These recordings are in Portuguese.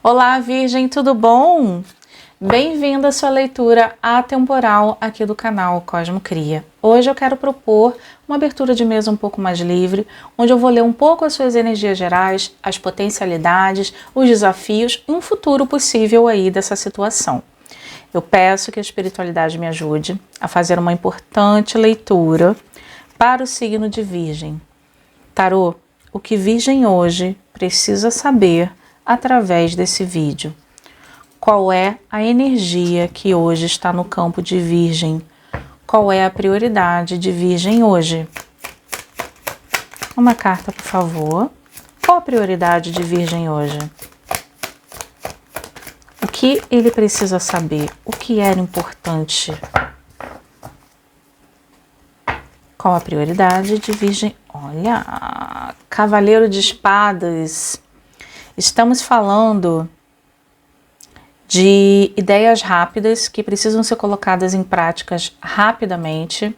Olá, Virgem, tudo bom? Bem-vinda à sua leitura atemporal aqui do canal Cosmo Cria. Hoje eu quero propor uma abertura de mesa um pouco mais livre, onde eu vou ler um pouco as suas energias gerais, as potencialidades, os desafios e um futuro possível aí dessa situação. Eu peço que a espiritualidade me ajude a fazer uma importante leitura para o signo de Virgem. Tarô, o que Virgem hoje precisa saber através desse vídeo? Qual é a energia que hoje está no campo de Virgem? Qual é a prioridade de Virgem hoje? Uma carta, por favor. Qual a prioridade de Virgem hoje? O que ele precisa saber? O que era importante? Qual a prioridade de Virgem? Olha, Cavaleiro de Espadas. Estamos falando de ideias rápidas que precisam ser colocadas em práticas rapidamente,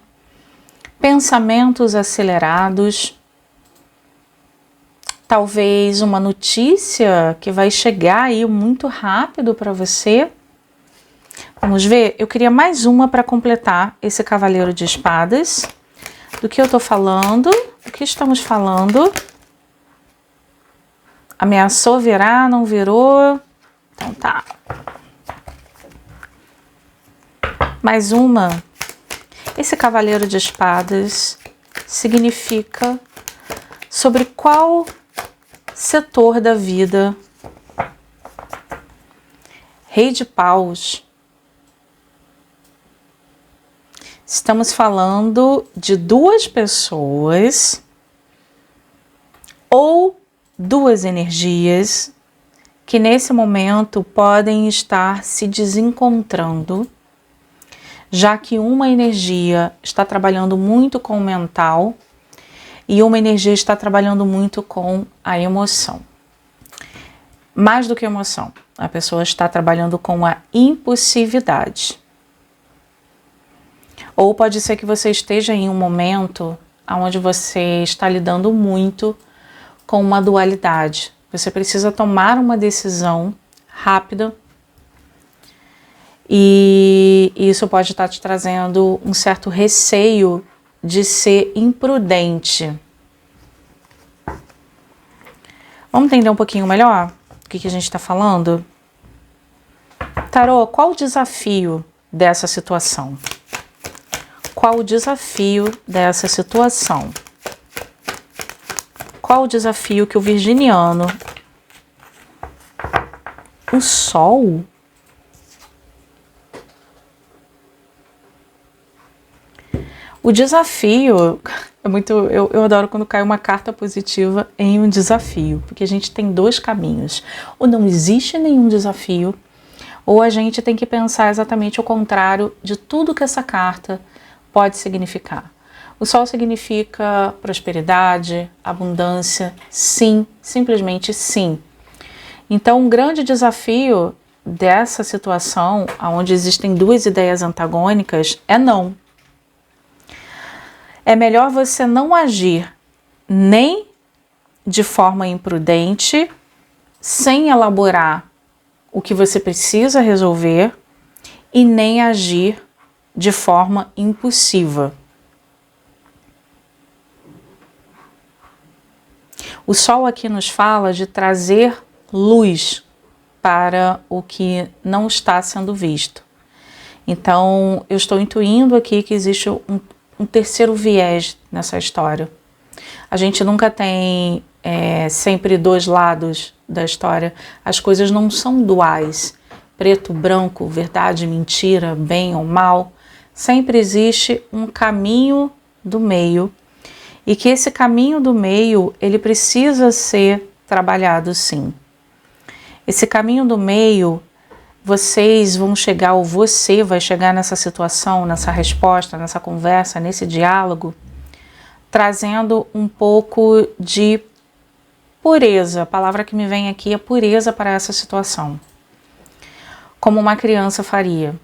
pensamentos acelerados, talvez uma notícia que vai chegar aí muito rápido para você. Vamos ver? Eu queria mais uma para completar esse Cavaleiro de Espadas. Do que eu tô falando? O que estamos falando? Ameaçou virar, não virou? Então tá. Mais uma. Esse Cavaleiro de Espadas significa sobre qual setor da vida? Rei de Paus. Estamos falando de duas pessoas ou duas energias que nesse momento podem estar se desencontrando, já que uma energia está trabalhando muito com o mental e uma energia está trabalhando muito com a emoção. Mais do que emoção, a pessoa está trabalhando com a impulsividade. Ou pode ser que você esteja em um momento onde você está lidando muito com uma dualidade. Você precisa tomar uma decisão rápida e isso pode estar te trazendo um certo receio de ser imprudente. Vamos entender um pouquinho melhor o que a gente está falando? Tarô, qual o desafio dessa situação? Qual o desafio dessa situação? Qual o desafio que o virginiano, o Sol, o desafio é muito, eu adoro quando cai uma carta positiva em um desafio, porque a gente tem dois caminhos: ou não existe nenhum desafio, ou a gente tem que pensar exatamente o contrário de tudo que essa carta pode significar. O Sol significa prosperidade, abundância, sim, simplesmente sim. Então, um grande desafio dessa situação, onde existem duas ideias antagônicas, é não. É melhor você não agir nem de forma imprudente, sem elaborar o que você precisa resolver, e nem agir de forma impulsiva. O Sol aqui nos fala de trazer luz para o que não está sendo visto. Então, eu estou intuindo aqui que existe um terceiro viés nessa história. A gente nunca tem sempre dois lados da história. As coisas não são duais. Preto, branco, verdade, mentira, bem ou mal. Sempre existe um caminho do meio, e que esse caminho do meio, ele precisa ser trabalhado sim. Esse caminho do meio, vocês vão chegar, ou você vai chegar nessa situação, nessa resposta, nessa conversa, nesse diálogo, trazendo um pouco de pureza. A palavra que me vem aqui é pureza para essa situação. Como uma criança faria.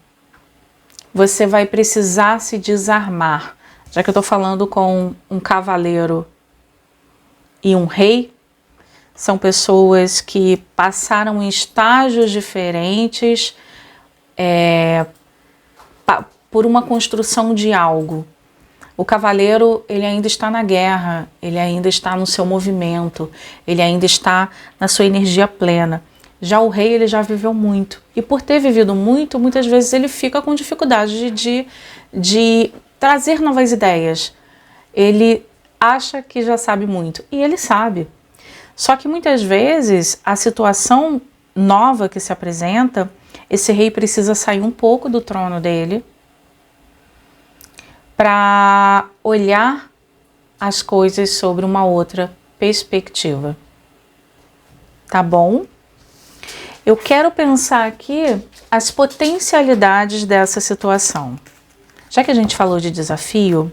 Você vai precisar se desarmar. Já que eu estou falando com um cavaleiro e um rei, são pessoas que passaram em estágios diferentes por uma construção de algo. O cavaleiro, ele ainda está na guerra, ele ainda está no seu movimento, ele ainda está na sua energia plena. Já o rei, ele já viveu muito. E por ter vivido muito, muitas vezes ele fica com dificuldade de trazer novas ideias. Ele acha que já sabe muito, e ele sabe. Só que muitas vezes a situação nova que se apresenta, esse rei precisa sair um pouco do trono dele para olhar as coisas sobre uma outra perspectiva. Tá bom? Eu quero pensar aqui as potencialidades dessa situação. Já que a gente falou de desafio,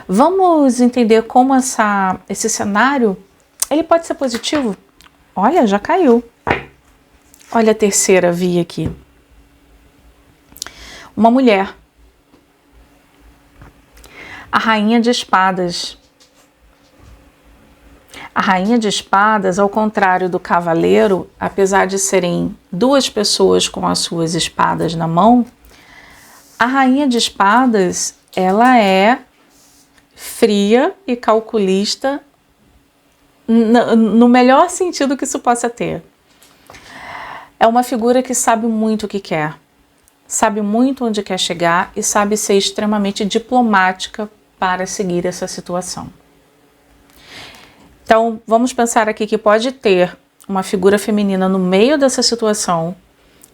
vamos entender como esse cenário ele pode ser positivo. Olha, já caiu. Olha a terceira via aqui. Uma mulher. A rainha de espadas. A rainha de espadas, ao contrário do cavaleiro, apesar de serem duas pessoas com as suas espadas na mão, a rainha de espadas, ela é fria e calculista no melhor sentido que isso possa ter. É uma figura que sabe muito o que quer, sabe muito onde quer chegar e sabe ser extremamente diplomática para seguir essa situação. Então, vamos pensar aqui que pode ter uma figura feminina no meio dessa situação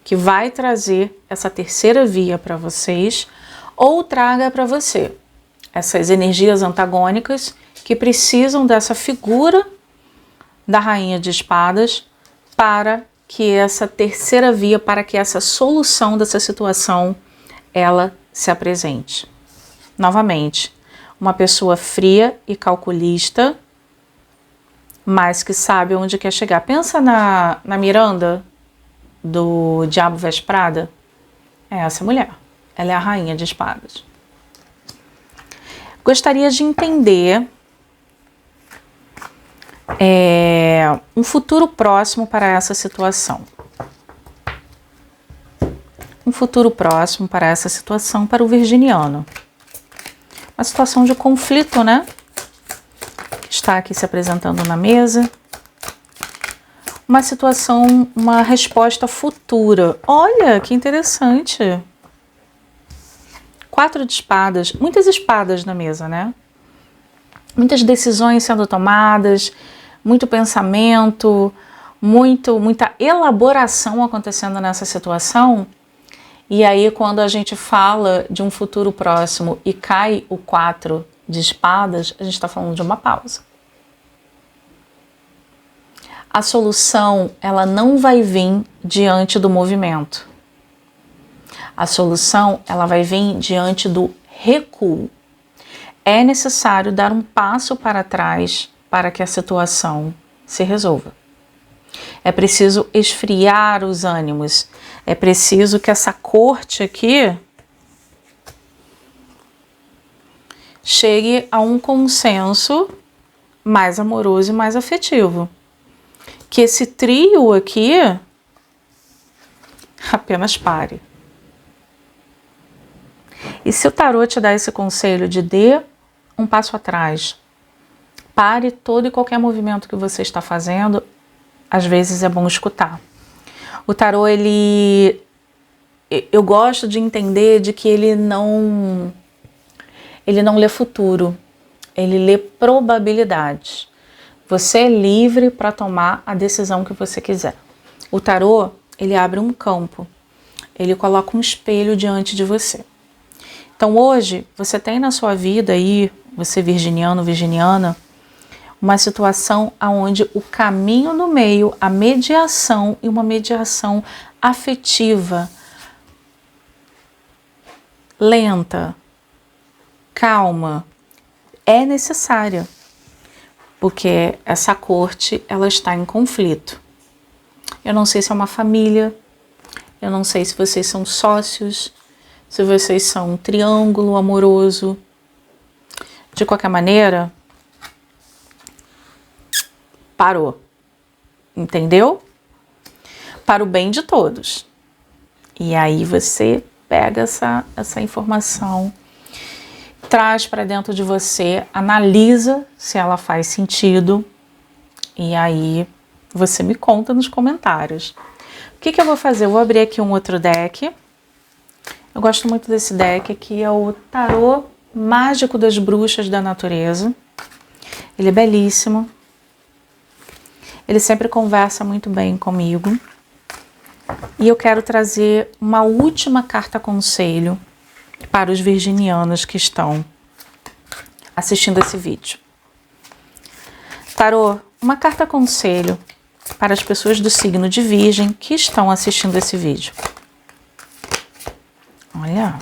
que vai trazer essa terceira via para vocês ou traga para você essas energias antagônicas que precisam dessa figura da rainha de espadas para que essa terceira via, para que essa solução dessa situação, ela se apresente. Novamente, uma pessoa fria e calculista, mas que sabe onde quer chegar. Pensa na Miranda, do Diabo Veste Prada. É essa mulher. Ela é a rainha de espadas. Gostaria de entender um futuro próximo para essa situação. Um futuro próximo para essa situação para o virginiano. Uma situação de conflito, né? Está aqui se apresentando na mesa. Uma situação, uma resposta futura. Olha, que interessante. 4 de espadas, muitas espadas na mesa, né? Muitas decisões sendo tomadas, muito pensamento, muita elaboração acontecendo nessa situação. E aí, quando a gente fala de um futuro próximo e cai o 4 de espadas, a gente está falando de uma pausa. A solução, ela não vai vir diante do movimento. A solução, ela vai vir diante do recuo. É necessário dar um passo para trás para que a situação se resolva. É preciso esfriar os ânimos. É preciso que essa corte aqui chegue a um consenso mais amoroso e mais afetivo. Que esse trio aqui apenas pare. E se o tarô te dá esse conselho de dê um passo atrás, pare todo e qualquer movimento que você está fazendo, às vezes é bom escutar. O tarô, eu gosto de entender de que ele não lê futuro, ele lê probabilidades. Você é livre para tomar a decisão que você quiser. O tarô, ele abre um campo, ele coloca um espelho diante de você. Então hoje, você tem na sua vida aí, você virginiano, virginiana, uma situação onde o caminho no meio, a mediação e uma mediação afetiva, lenta, calma, é necessária. Porque essa corte, ela está em conflito. Eu não sei se é uma família, eu não sei se vocês são sócios, se vocês são um triângulo amoroso. De qualquer maneira, parou. Entendeu? Para o bem de todos. E aí você pega essa informação, traz para dentro de você, analisa se ela faz sentido e aí você me conta nos comentários. O que eu vou fazer? Eu vou abrir aqui um outro deck. Eu gosto muito desse deck aqui, é o Tarô Mágico das Bruxas da Natureza. Ele é belíssimo. Ele sempre conversa muito bem comigo. E eu quero trazer uma última carta conselho para os virginianos que estão assistindo esse vídeo. Tarô, uma carta conselho para as pessoas do signo de Virgem que estão assistindo esse vídeo. Olha.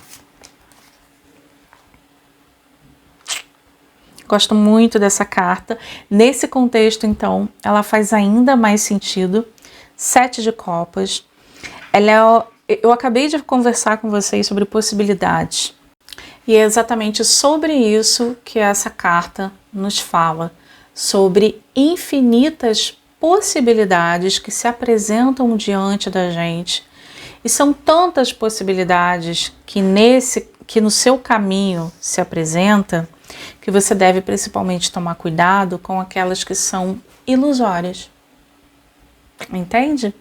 Gosto muito dessa carta. Nesse contexto, então, ela faz ainda mais sentido. 7 de copas. Eu acabei de conversar com vocês sobre possibilidades. E é exatamente sobre isso que essa carta nos fala. Sobre infinitas possibilidades que se apresentam diante da gente. E são tantas possibilidades que no seu caminho se apresenta, que você deve principalmente tomar cuidado com aquelas que são ilusórias. Entende?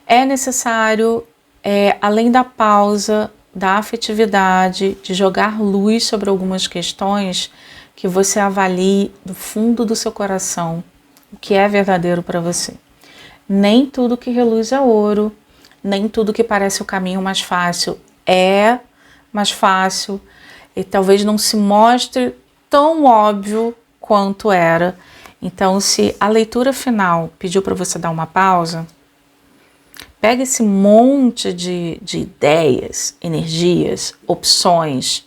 É necessário, além da pausa, da afetividade, de jogar luz sobre algumas questões, que você avalie do fundo do seu coração o que é verdadeiro para você. Nem tudo que reluz é ouro, nem tudo que parece o caminho mais fácil é mais fácil, e talvez não se mostre tão óbvio quanto era. Então, se a leitura final pediu para você dar uma pausa, pega esse monte de ideias, energias, opções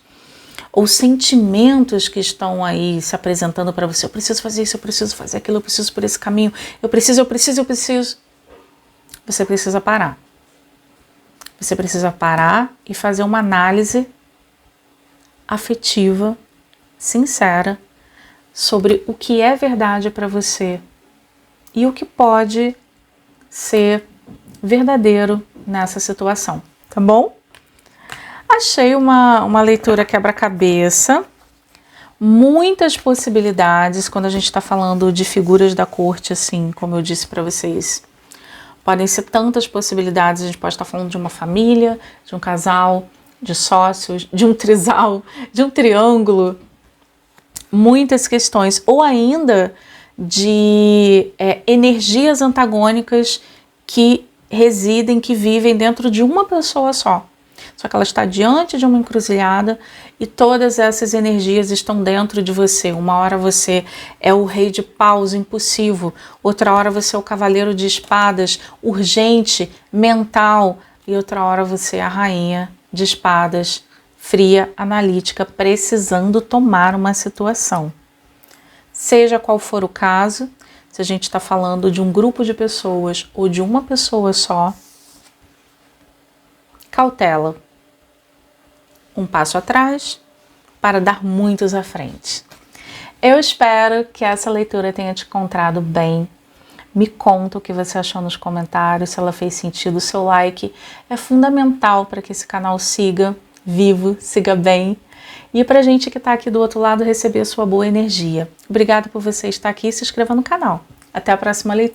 ou sentimentos que estão aí se apresentando para você. Eu preciso fazer isso, eu preciso fazer aquilo, eu preciso por esse caminho, eu preciso. Você precisa parar. Você precisa parar e fazer uma análise afetiva, sincera, sobre o que é verdade para você e o que pode ser verdadeiro nessa situação, tá bom? Achei uma leitura quebra-cabeça, muitas possibilidades quando a gente está falando de figuras da corte, assim, como eu disse para vocês. Podem ser tantas possibilidades, a gente pode estar falando de uma família, de um casal, de sócios, de um trisal, de um triângulo, muitas questões, ou ainda de energias antagônicas que residem, que vivem dentro de uma pessoa só. Só que ela está diante de uma encruzilhada e todas essas energias estão dentro de você. Uma hora você é o rei de paus, impulsivo. Outra hora você é o cavaleiro de espadas, urgente, mental. E outra hora você é a rainha de espadas, fria, analítica, precisando tomar uma situação. Seja qual for o caso, se a gente está falando de um grupo de pessoas ou de uma pessoa só, cautela. Um passo atrás para dar muitos à frente. Eu espero que essa leitura tenha te encontrado bem. Me conta o que você achou nos comentários, se ela fez sentido. O seu like é fundamental para que esse canal siga vivo, siga bem. E para a gente que está aqui do outro lado receber a sua boa energia. Obrigada por você estar aqui e se inscreva no canal. Até a próxima leitura.